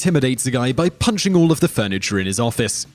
intimidates a guy by punching all of the furniture in his office.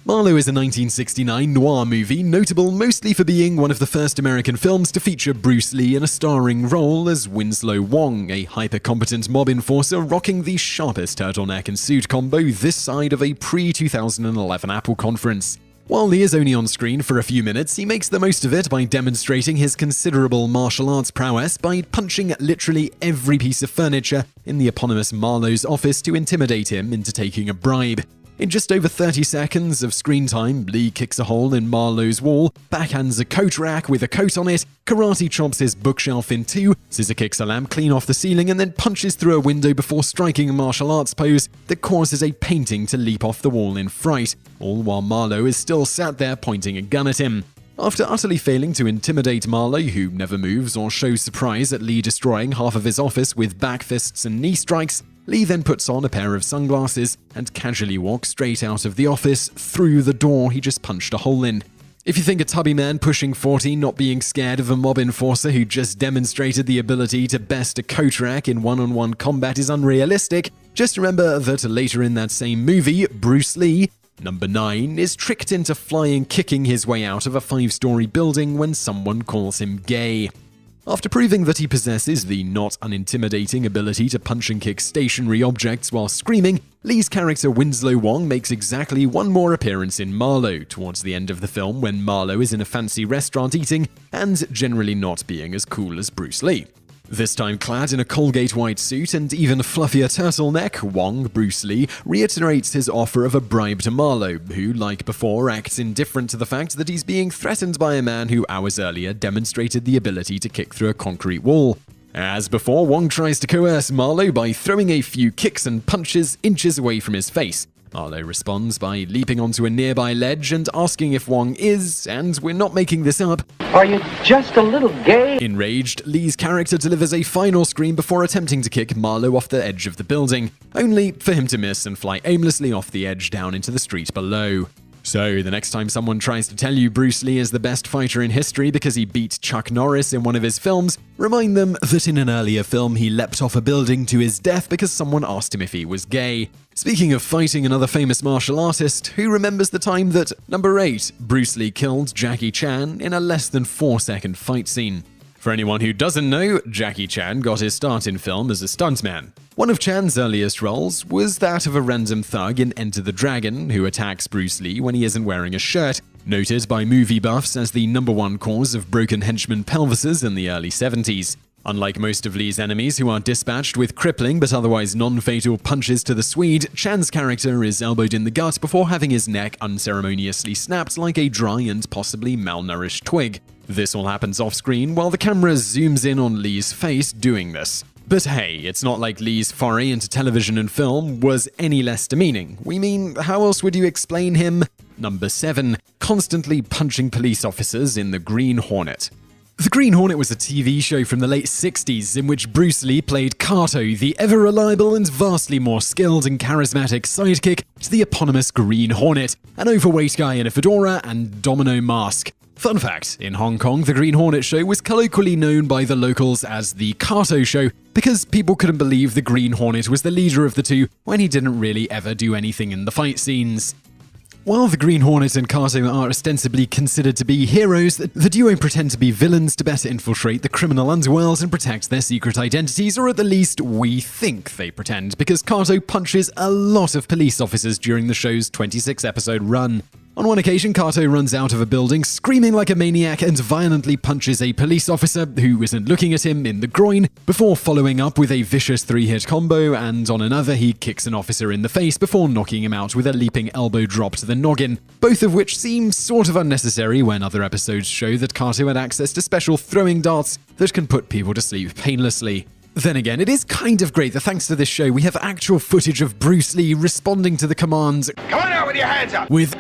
Marlowe is a 1969 noir movie notable mostly for being one of the first American films to feature Bruce Lee in a starring role as Winslow Wong, a hyper-competent mob enforcer rocking the sharpest turtleneck and suit combo this side of a pre-2011 Apple conference. While Lee is only on screen for a few minutes, he makes the most of it by demonstrating his considerable martial arts prowess by punching literally every piece of furniture in the eponymous Marlowe's office to intimidate him into taking a bribe. In just over 30 seconds of screen time, Lee kicks a hole in Marlowe's wall, backhands a coat rack with a coat on it, karate chops his bookshelf in two, scissor kicks a lamp clean off the ceiling, and then punches through a window before striking a martial arts pose that causes a painting to leap off the wall in fright, all while Marlowe is still sat there pointing a gun at him. After utterly failing to intimidate Marlowe, who never moves or shows surprise at Lee destroying half of his office with back fists and knee strikes, Lee then puts on a pair of sunglasses and casually walks straight out of the office through the door he just punched a hole in. If you think a tubby man pushing 40 not being scared of a mob enforcer who just demonstrated the ability to best a coat rack in one-on-one combat is unrealistic, just remember that later in that same movie, Bruce Lee, number 9, is tricked into flying kicking his way out of a 5-story building when someone calls him gay. After proving that he possesses the not unintimidating ability to punch and kick stationary objects while screaming, Lee's character Winslow Wong makes exactly one more appearance in Marlowe towards the end of the film when Marlowe is in a fancy restaurant eating and generally not being as cool as Bruce Lee. This time clad in a Colgate white suit and even fluffier turtleneck, Wong, Bruce Lee, reiterates his offer of a bribe to Marlowe, who, like before, acts indifferent to the fact that he's being threatened by a man who hours earlier demonstrated the ability to kick through a concrete wall. As before, Wong tries to coerce Marlowe by throwing a few kicks and punches inches away from his face. Marlowe responds by leaping onto a nearby ledge and asking if Wong is, and we're not making this up, "Are you just a little gay?" Enraged, Lee's character delivers a final scream before attempting to kick Marlowe off the edge of the building, only for him to miss and fly aimlessly off the edge down into the street below. So, the next time someone tries to tell you Bruce Lee is the best fighter in history because he beat Chuck Norris in one of his films, remind them that in an earlier film he leapt off a building to his death because someone asked him if he was gay. Speaking of fighting another famous martial artist, who remembers the time that, number 8, Bruce Lee killed Jackie Chan in a less than 4-second fight scene? For anyone who doesn't know, Jackie Chan got his start in film as a stuntman. One of Chan's earliest roles was that of a random thug in Enter the Dragon who attacks Bruce Lee when he isn't wearing a shirt, noted by movie buffs as the number 1 cause of broken henchman pelvises in the early 70s. Unlike most of Lee's enemies who are dispatched with crippling but otherwise non-fatal punches to the Swede, Chan's character is elbowed in the gut before having his neck unceremoniously snapped like a dry and possibly malnourished twig. This all happens off-screen while the camera zooms in on Lee's face doing this. But hey, it's not like Lee's foray into television and film was any less demeaning. We mean, how else would you explain him? Number 7, constantly punching police officers in The Green Hornet. The Green Hornet was a TV show from the late 60s in which Bruce Lee played Kato, the ever-reliable and vastly more skilled and charismatic sidekick to the eponymous Green Hornet, an overweight guy in a fedora and domino mask. Fun fact, in Hong Kong, the Green Hornet show was colloquially known by the locals as the Kato show because people couldn't believe the Green Hornet was the leader of the two when he didn't really ever do anything in the fight scenes. While the Green Hornet and Kato are ostensibly considered to be heroes, the duo pretend to be villains to better infiltrate the criminal underworld and protect their secret identities, or at the least, we think they pretend, because Kato punches a lot of police officers during the show's 26-episode run. On one occasion, Kato runs out of a building screaming like a maniac and violently punches a police officer who isn't looking at him in the groin, before following up with a vicious 3-hit combo, and on another he kicks an officer in the face before knocking him out with a leaping elbow drop to the noggin, both of which seem sort of unnecessary when other episodes show that Kato had access to special throwing darts that can put people to sleep painlessly. Then again, it is kind of great that thanks to this show we have actual footage of Bruce Lee responding to the command, "Come on out with your hands up!" with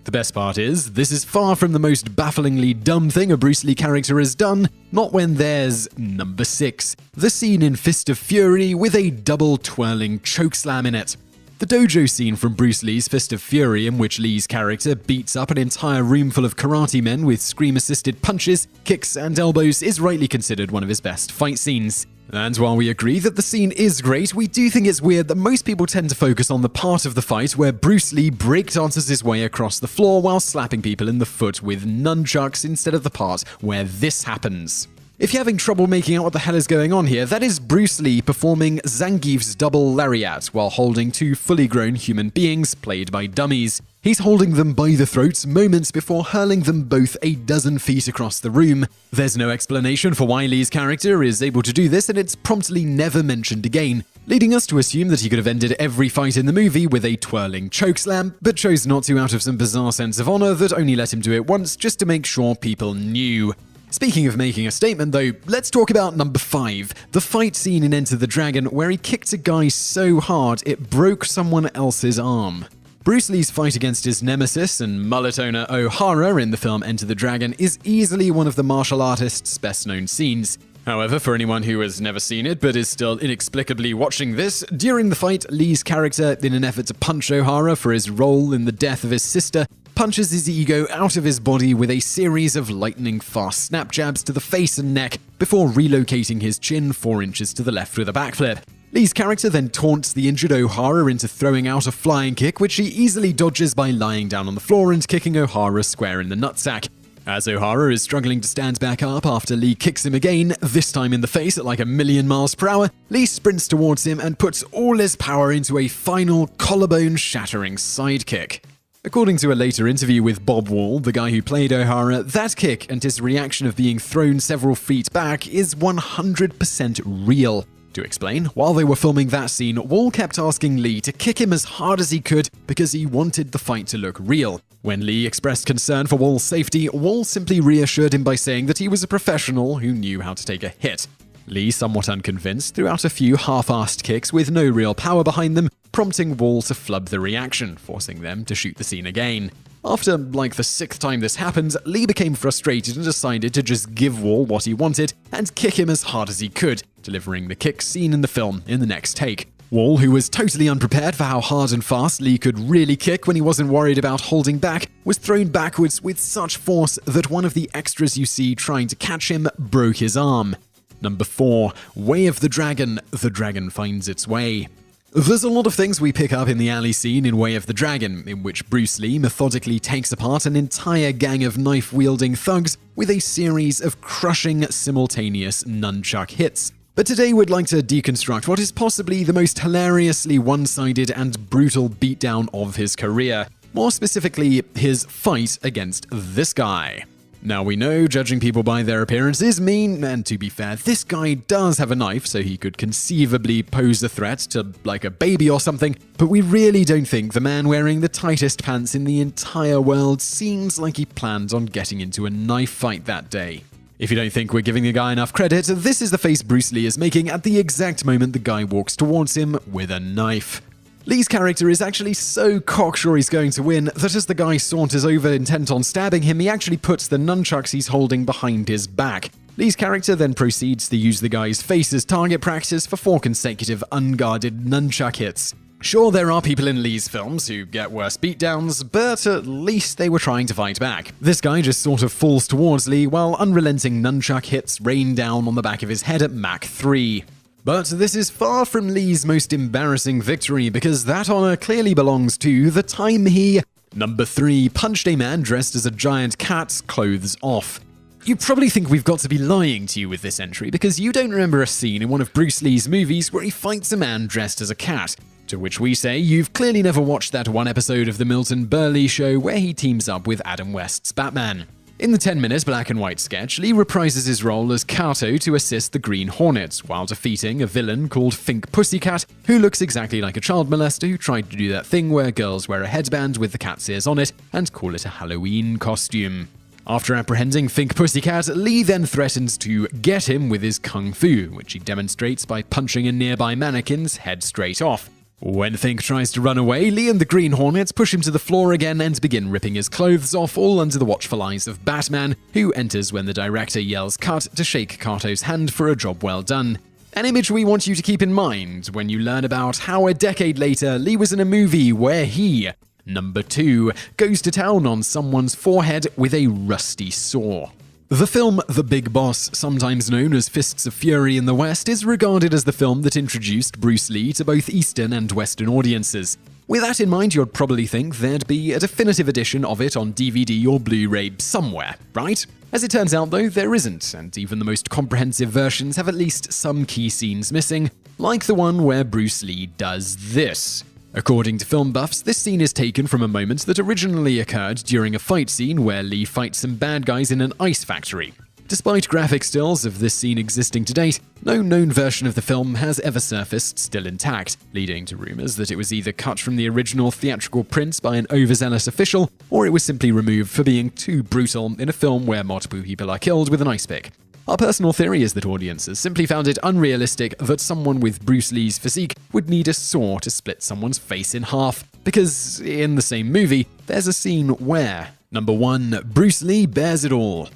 The best part is, this is far from the most bafflingly dumb thing a Bruce Lee character has done, not when there's number 6, the scene in Fist of Fury with a double twirling chokeslam in it. The dojo scene from Bruce Lee's Fist of Fury, in which Lee's character beats up an entire room full of karate men with scream-assisted punches, kicks, and elbows, is rightly considered one of his best fight scenes. And while we agree that the scene is great, we do think it's weird that most people tend to focus on the part of the fight where Bruce Lee breakdances his way across the floor while slapping people in the foot with nunchucks instead of the part where this happens. If you're having trouble making out what the hell is going on here, that is Bruce Lee performing Zangief's double lariat while holding two fully grown human beings played by dummies. He's holding them by the throats moments before hurling them both a dozen feet across the room. There's no explanation for why Lee's character is able to do this, and it's promptly never mentioned again, leading us to assume that he could have ended every fight in the movie with a twirling chokeslam, but chose not to out of some bizarre sense of honor that only let him do it once just to make sure people knew. Speaking of making a statement though, let's talk about number 5, the fight scene in Enter the Dragon where he kicked a guy so hard it broke someone else's arm. Bruce Lee's fight against his nemesis and mullet owner O'Hara in the film Enter the Dragon is easily one of the martial artist's best known scenes. However, for anyone who has never seen it but is still inexplicably watching this, during the fight, Lee's character, in an effort to punch O'Hara for his role in the death of his sister, punches his ego out of his body with a series of lightning-fast snap jabs to the face and neck before relocating his chin 4 inches to the left with a backflip. Lee's character then taunts the injured O'Hara into throwing out a flying kick, which he easily dodges by lying down on the floor and kicking O'Hara square in the nutsack. As O'Hara is struggling to stand back up after Lee kicks him again, this time in the face at like 1,000,000 miles per hour, Lee sprints towards him and puts all his power into a final collarbone-shattering sidekick. According to a later interview with Bob Wall, the guy who played O'Hara, that kick and his reaction of being thrown several feet back is 100% real. To explain, while they were filming that scene, Wall kept asking Lee to kick him as hard as he could because he wanted the fight to look real. When Lee expressed concern for Wall's safety, Wall simply reassured him by saying that he was a professional who knew how to take a hit. Lee, somewhat unconvinced, threw out a few half-assed kicks with no real power behind them, prompting Wall to flub the reaction, forcing them to shoot the scene again. After, like, the 6th time this happened, Lee became frustrated and decided to just give Wall what he wanted and kick him as hard as he could, delivering the kick seen in the film in the next take. Wall, who was totally unprepared for how hard and fast Lee could really kick when he wasn't worried about holding back, was thrown backwards with such force that one of the extras you see trying to catch him broke his arm. Number 4, Way of the Dragon finds its way. There's a lot of things we pick up in the alley scene in Way of the Dragon, in which Bruce Lee methodically takes apart an entire gang of knife-wielding thugs with a series of crushing simultaneous nunchuck hits. But today we'd like to deconstruct what is possibly the most hilariously one-sided and brutal beatdown of his career. More specifically, his fight against this guy. Now we know judging people by their appearance is mean, and to be fair, this guy does have a knife, so he could conceivably pose a threat to, like, a baby or something, but we really don't think the man wearing the tightest pants in the entire world seems like he planned on getting into a knife fight that day. If you don't think we're giving the guy enough credit, this is the face Bruce Lee is making at the exact moment the guy walks towards him with a knife. Lee's character is actually so cocksure he's going to win that as the guy saunters over intent on stabbing him, he actually puts the nunchucks he's holding behind his back. Lee's character then proceeds to use the guy's face as target practice for 4 consecutive unguarded nunchuck hits. Sure, there are people in Lee's films who get worse beatdowns, but at least they were trying to fight back. This guy just sort of falls towards Lee while unrelenting nunchuck hits rain down on the back of his head at Mach 3. But this is far from Lee's most embarrassing victory, because that honor clearly belongs to the time he, number 3, punched a man dressed as a giant cat, clothes off. You probably think we've got to be lying to you with this entry, because you don't remember a scene in one of Bruce Lee's movies where he fights a man dressed as a cat. To which we say, you've clearly never watched that one episode of the Milton Berle show where he teams up with Adam West's Batman. In the 10-minute black and white sketch, Lee reprises his role as Kato to assist the Green Hornet, while defeating a villain called Fink Pussycat, who looks exactly like a child molester who tried to do that thing where girls wear a headband with the cat's ears on it and call it a Halloween costume. After apprehending Fink Pussycat, Lee then threatens to get him with his kung fu, which he demonstrates by punching a nearby mannequin's head straight off. When Fink tries to run away, Lee and the Green Hornet push him to the floor again and begin ripping his clothes off, all under the watchful eyes of Batman, who enters when the director yells cut to shake Kato's hand for a job well done. An image we want you to keep in mind when you learn about how a decade later Lee was in a movie where he, number 2, goes to town on someone's forehead with a rusty saw. The film The Big Boss, sometimes known as Fists of Fury in the West, is regarded as the film that introduced Bruce Lee to both Eastern and Western audiences. With that in mind, you'd probably think there'd be a definitive edition of it on DVD or Blu-ray somewhere, right? As it turns out though, there isn't, and even the most comprehensive versions have at least some key scenes missing, like the one where Bruce Lee does this. According to film buffs, this scene is taken from a moment that originally occurred during a fight scene where Lee fights some bad guys in an ice factory. Despite graphic stills of this scene existing to date, no known version of the film has ever surfaced still intact, leading to rumors that it was either cut from the original theatrical print by an overzealous official, or it was simply removed for being too brutal in a film where multiple people are killed with an ice pick. Our personal theory is that audiences simply found it unrealistic that someone with Bruce Lee's physique would need a saw to split someone's face in half, because in the same movie, there's a scene where, number 1, Bruce Lee bears it all.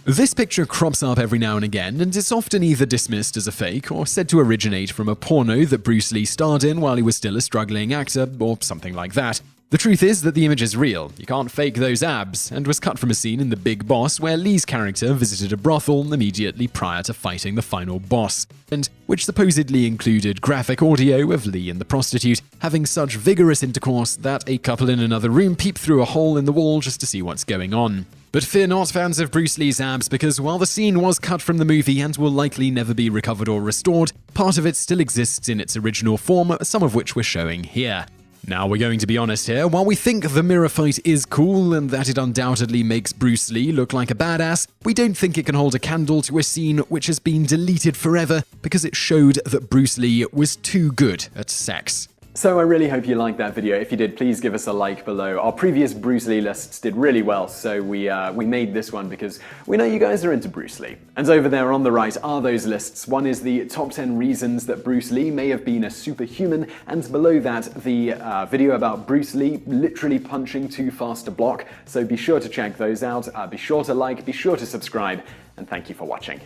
This picture crops up every now and again, and is often either dismissed as a fake or said to originate from a porno that Bruce Lee starred in while he was still a struggling actor, or something like that. The truth is that the image is real, you can't fake those abs, and was cut from a scene in The Big Boss where Lee's character visited a brothel immediately prior to fighting the final boss, and which supposedly included graphic audio of Lee and the prostitute having such vigorous intercourse that a couple in another room peep through a hole in the wall just to see what's going on. But fear not, fans of Bruce Lee's abs, because while the scene was cut from the movie and will likely never be recovered or restored, part of it still exists in its original form, some of which we're showing here. Now, we're going to be honest here, while we think the mirror fight is cool and that it undoubtedly makes Bruce Lee look like a badass, we don't think it can hold a candle to a scene which has been deleted forever because it showed that Bruce Lee was too good at sex. So I really hope you liked that video. If you did, please give us a like below. Our previous Bruce Lee lists did really well, so we made this one because we know you guys are into Bruce Lee. And over there on the right are those lists. One is the top 10 reasons that Bruce Lee may have been a superhuman, and below that the video about Bruce Lee literally punching too fast to block. So be sure to check those out, be sure to like, be sure to subscribe, and thank you for watching.